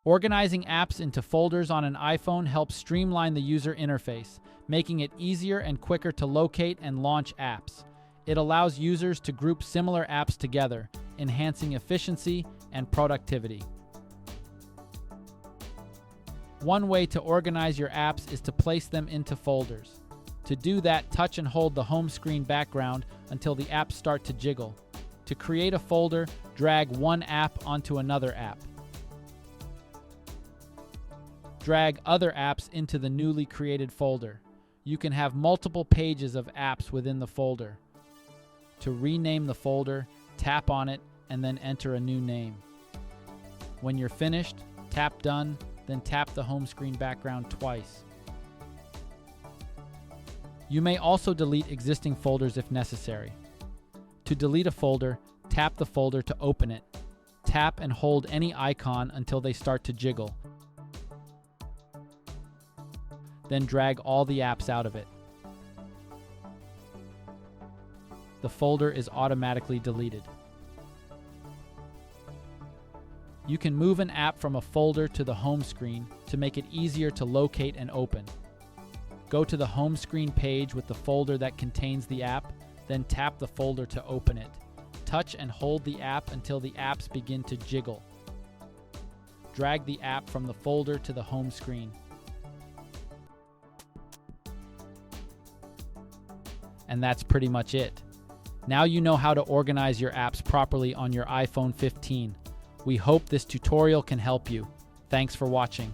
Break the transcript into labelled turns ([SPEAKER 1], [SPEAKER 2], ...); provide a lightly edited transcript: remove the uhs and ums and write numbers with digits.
[SPEAKER 1] Organizing apps into folders on an iPhone helps streamline the user interface, making it easier and quicker to locate and launch apps. It allows users to group similar apps together, enhancing efficiency and productivity. One way to organize your apps is to place them into folders. To do that, touch and hold the home screen background until the apps start to jiggle. To create a folder, drag one app onto another app. Drag other apps into the newly created folder. You can have multiple pages of apps within the folder. To rename the folder, tap on it and then enter a new name. When you're finished, tap Done, then tap the home screen background twice. You may also delete existing folders if necessary. To delete a folder, tap the folder to open it. Tap and hold any icon until they start to jiggle. Then drag all the apps out of it. The folder is automatically deleted. You can move an app from a folder to the home screen to make it easier to locate and open. Go to the home screen page with the folder that contains the app, then tap the folder to open it. Touch and hold the app until the apps begin to jiggle. Drag the app from the folder to the home screen. And that's pretty much it. Now you know how to organize your apps properly on your iPhone 15. We hope this tutorial can help you. Thanks for watching.